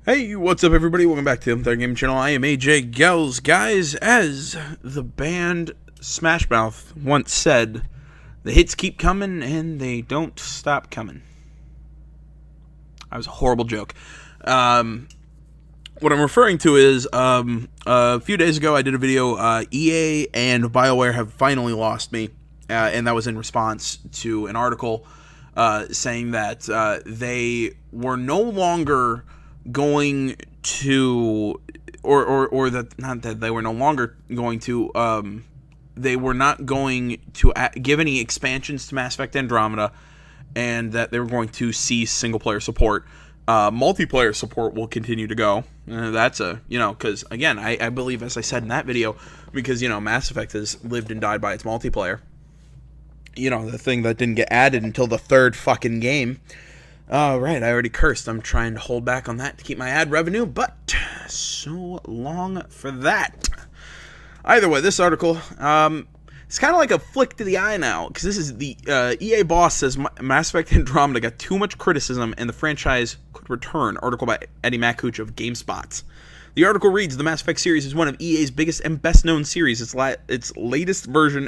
Hey, what's up everybody? Welcome back to the Third Gaming Channel. I am AJ Gels. Guys, as the band Smash Mouth once said, the hits keep coming and they don't stop coming. That was a horrible joke. What I'm referring to is, a few days ago I did a video, EA and BioWare have finally lost me, and that was in response to an article saying that they were no longer going to, or that, not that they were no longer going to, they were not going to give any expansions to Mass Effect Andromeda, and that they were going to cease single-player support. Multiplayer support will continue to go. That's a, because, again, I believe, as I said in that video, because, Mass Effect has lived and died by its multiplayer. The thing that didn't get added until the third fucking game. Oh, right, I already cursed. I'm trying to hold back on that to keep my ad revenue, but so long for that. Either way, this article, it's kind of like a flick to the eye now, because this is the EA boss says Mass Effect Andromeda got too much criticism and the franchise could return. Article by Eddie Makuch of GameSpot. The article reads, the Mass Effect series is one of EA's biggest and best-known series. Its latest version,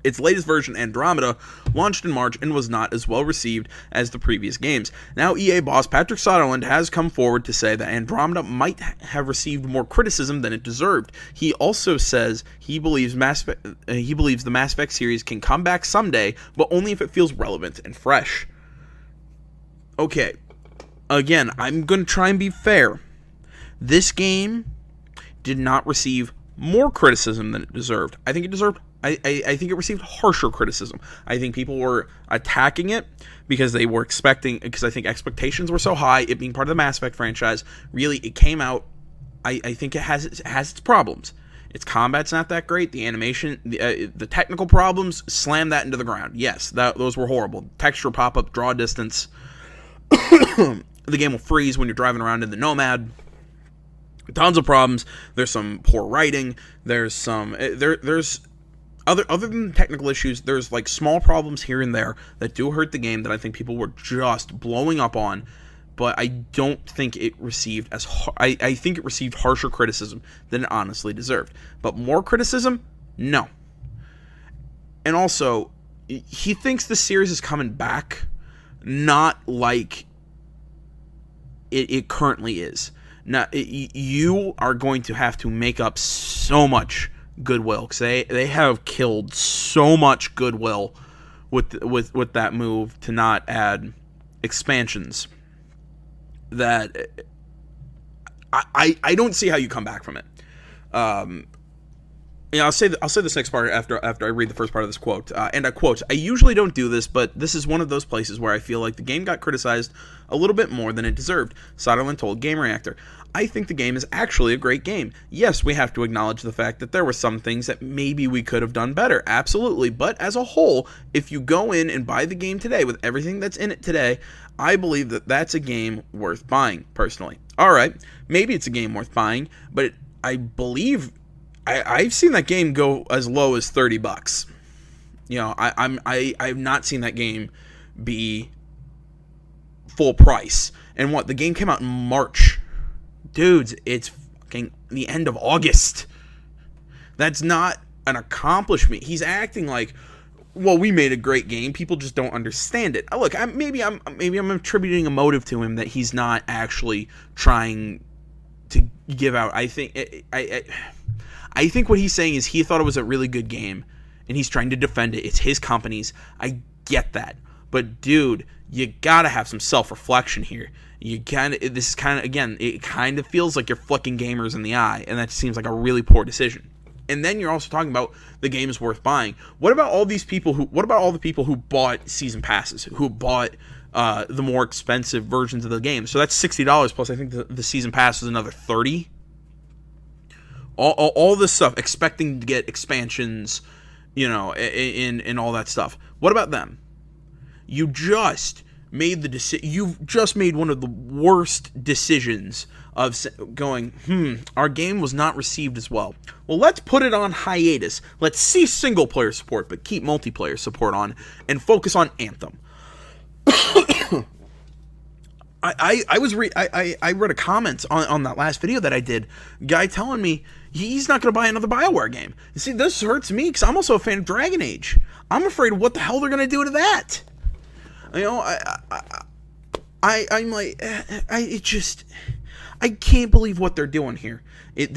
Its latest version, Andromeda, launched in March and was not as well received as the previous games. Now EA boss Patrick Soderlund has come forward to say that Andromeda might have received more criticism than it deserved. He also says he believes the Mass Effect series can come back someday, but only if it feels relevant and fresh. Okay, again, I'm going to try and be fair. This game did not receive more criticism than it deserved. I think it deserved I think it received harsher criticism. I think people were attacking it because they were because I think expectations were so high, it being part of the Mass Effect franchise. Really, it came out, I think it has its problems. Its combat's not that great. The animation, the technical problems, slam that into the ground. Yes, those were horrible. Texture pop-up, draw distance. The game will freeze when you're driving around in the Nomad. Tons of problems. There's some poor writing. There's some... There's... Other than technical issues, there's like small problems here and there that do hurt the game that I think people were just blowing up on, but I don't think it received I think it received harsher criticism than it honestly deserved. But more criticism? No. And also, he thinks the series is coming back, not like it currently is. Now, you are going to have to make up so much goodwill, because they have killed so much goodwill with that move to not add expansions that I don't see how you come back from it. I'll say this next part after I read the first part of this quote, and I quote, I usually don't do this, but this is one of those places where I feel like the game got criticized a little bit more than it deserved. Soderlund told Game Reactor, I think the game is actually a great game. Yes, we have to acknowledge the fact that there were some things that maybe we could have done better, absolutely, but as a whole, if you go in and buy the game today with everything that's in it today, I believe that that's a game worth buying, personally. Alright, maybe it's a game worth buying, but I believe... I've seen that game go as low as $30. I've not seen that game be full price. And the game came out in March. Dudes, it's fucking the end of August. That's not an accomplishment. He's acting like, well, we made a great game. People just don't understand it. Look, maybe I'm attributing a motive to him that he's not actually trying to give out. I think what he's saying is he thought it was a really good game, and he's trying to defend it. It's his company's. I get that. But, dude, you gotta have some self-reflection here. It kind of feels like you're flicking gamers in the eye, and that seems like a really poor decision. And then you're also talking about the game is worth buying. What about all the people who bought season passes, who bought the more expensive versions of the game? So that's $60, plus I think the season pass is another $30. All this stuff, expecting to get expansions, and all that stuff. What about them? You just made you've just made one of the worst decisions of going, our game was not received as well. Well, let's put it on hiatus. Let's cease single-player support, but keep multiplayer support on, and focus on Anthem. I read a comment on that last video that I did. Guy telling me he's not going to buy another BioWare game. You see, this hurts me because I'm also a fan of Dragon Age. I'm afraid of what the hell they're going to do to that. You know, I'm like, I can't believe what they're doing here. Maybe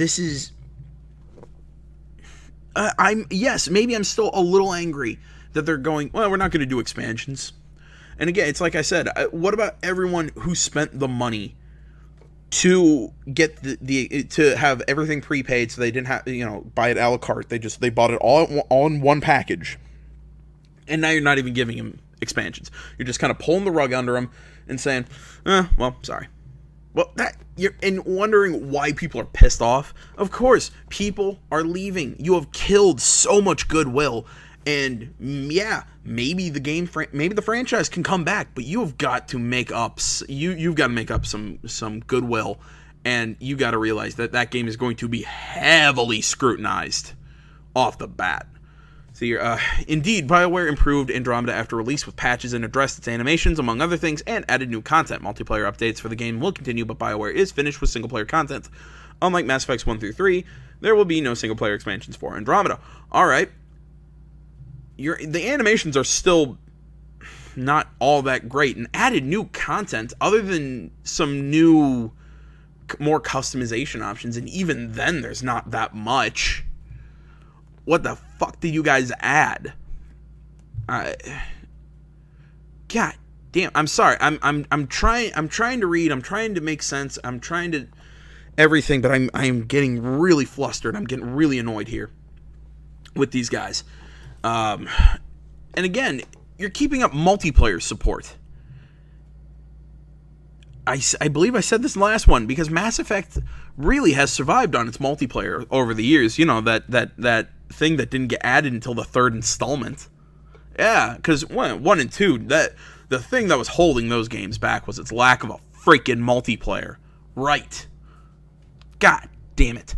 I'm still a little angry that they're going, well, we're not going to do expansions. And again, it's like I said, what about everyone who spent the money to get to have everything prepaid, so they didn't have, buy it a la carte. They bought it all in one package. And now you're not even giving them expansions. You're just kind of pulling the rug under them and saying, well, sorry. Well, you're wondering why people are pissed off. Of course, people are leaving. You have killed so much goodwill. And yeah, maybe the franchise can come back, but you've got to make up. You've got to make up some goodwill, and you got to realize that game is going to be heavily scrutinized off the bat. So indeed, BioWare improved Andromeda after release with patches and addressed its animations, among other things, and added new content. Multiplayer updates for the game will continue, but BioWare is finished with single-player content. Unlike Mass Effects 1 through 3, there will be no single-player expansions for Andromeda. All right. The animations are still not all that great, and added new content other than some new, more customization options, and even then there's not that much. What the fuck did you guys add? God damn, I'm sorry. I'm trying to read, I'm trying to make sense, I'm trying to everything, but I'm getting really flustered. I'm getting really annoyed here with these guys. And again, you're keeping up multiplayer support. I believe I said this in the last one, because Mass Effect really has survived on its multiplayer over the years. You know, that thing that didn't get added until the third installment. Yeah, because 1 and 2, the thing that was holding those games back was its lack of a freaking multiplayer. Right. God damn it.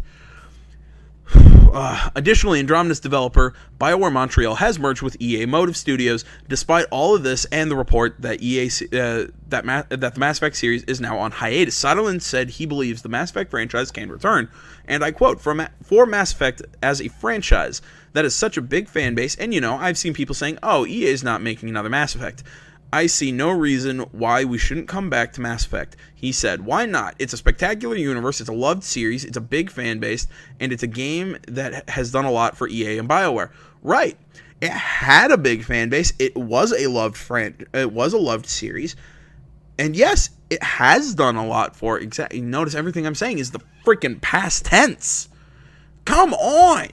Additionally, Andromeda's developer, BioWare Montreal, has merged with EA Motive Studios. Despite all of this and the report that that the Mass Effect series is now on hiatus, Soderlund said he believes the Mass Effect franchise can return. And I quote, for Mass Effect as a franchise that is such a big fan base, and I've seen people saying, oh, EA is not making another Mass Effect. I see no reason why we shouldn't come back to Mass Effect. He said, why not? It's a spectacular universe, it's a loved series, it's a big fan base, and it's a game that has done a lot for EA and BioWare. Right. It had a big fan base, it was a loved series, and yes, it has done a lot for it. Notice everything I'm saying is the freaking past tense. Come on!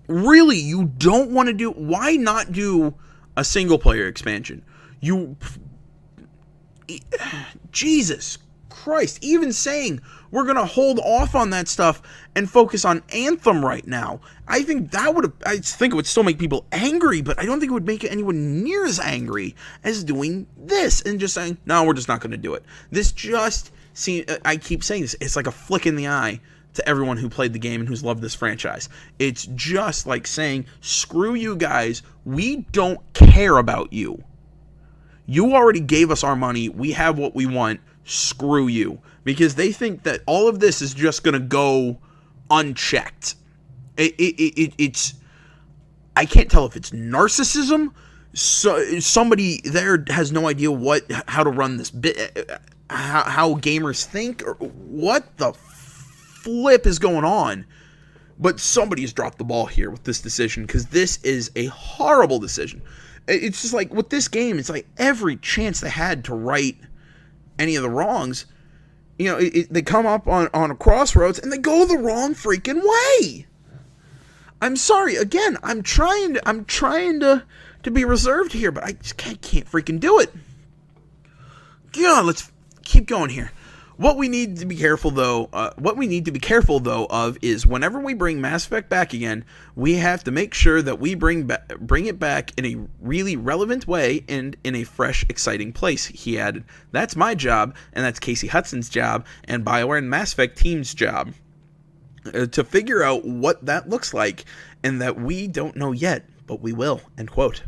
Really, you don't want to why not do a single-player expansion? Jesus Christ, even saying we're going to hold off on that stuff and focus on Anthem right now, I think it would still make people angry, but I don't think it would make anyone near as angry as doing this and just saying, no, we're just not going to do it. This just seems, I keep saying this, it's like a flick in the eye to everyone who played the game and who's loved this franchise. It's just like saying, screw you guys, we don't care about you. You already gave us our money, we have what we want, screw you. Because they think that all of this is just going to go unchecked. It's, I can't tell if it's narcissism, so somebody there has no idea how to run this bit, how gamers think, or what the flip is going on. But somebody's dropped the ball here with this decision, because this is a horrible decision. It's just like with this game, it's like every chance they had to right any of the wrongs, they come up on a crossroads and they go the wrong freaking way. I'm sorry, again, I'm trying to be reserved here, but I just can't freaking do it. God, let's keep going here. What we need to be careful though of is whenever we bring Mass Effect back again, we have to make sure that we bring it back in a really relevant way and in a fresh, exciting place. He added, "That's my job, and that's Casey Hudson's job, and BioWare and Mass Effect team's job to figure out what that looks like, and that we don't know yet, but we will." End quote.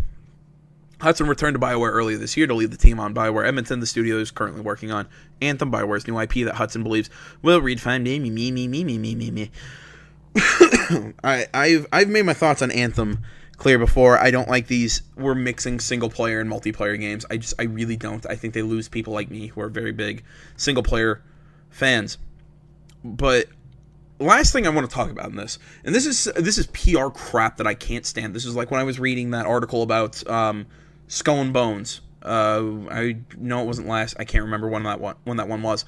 Hudson returned to BioWare earlier this year to lead the team on BioWare Edmonton. The studio is currently working on Anthem, BioWare's new IP that Hudson believes will redefine me. I've made my thoughts on Anthem clear before. I don't like these. We're mixing single player and multiplayer games. I really don't. I think they lose people like me who are very big single player fans. But last thing I want to talk about in this, and this is PR crap that I can't stand. This is like when I was reading that article about Skull and Bones. I know it wasn't last. I can't remember when that one was,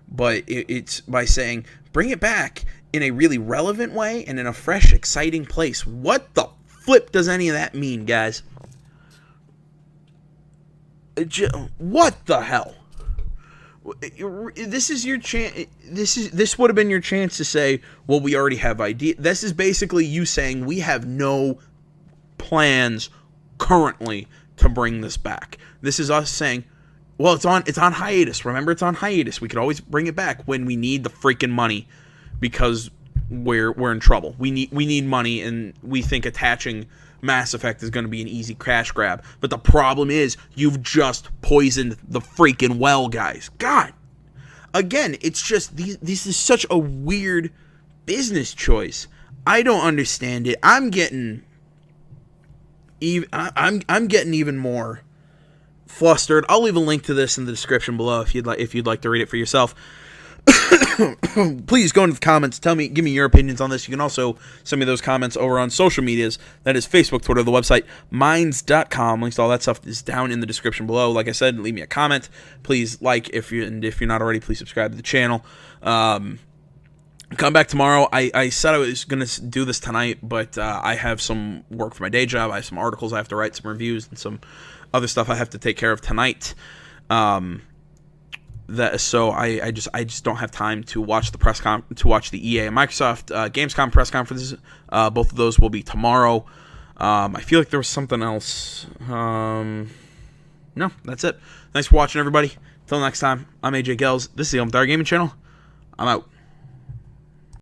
but it's by saying bring it back in a really relevant way and in a fresh, exciting place. What the flip does any of that mean, guys? What the hell? This is your chance. This would have been your chance to say, well, we already have idea. This is basically you saying we have no plans currently to bring this back. This is us saying, well, it's on hiatus. Remember, it's on hiatus. We could always bring it back when we need the freaking money because we're in trouble. We need money, and we think attaching Mass Effect is going to be an easy cash grab. But the problem is you've just poisoned the freaking well, guys. God. Again, it's just this is such a weird business choice. I don't understand it. I'm getting even more flustered. I'll leave a link to this in the description below if you'd like to read it for yourself. Please go into the comments. Give me your opinions on this. You can also send me those comments over on social medias. That is Facebook, Twitter, the website, minds.com. Links to all that stuff is down in the description below. Like I said, leave me a comment. Please if you're not already, please subscribe to the channel. Come back tomorrow. I said I was going to do this tonight, but I have some work for my day job. I have some articles I have to write, some reviews, and some other stuff I have to take care of tonight. So I just don't have time to watch the EA and Microsoft Gamescom press conferences. Both of those will be tomorrow. I feel like there was something else. No, that's it. Thanks for watching, everybody. Until next time, I'm AJ Gels. This is the Gaming Channel. I'm out.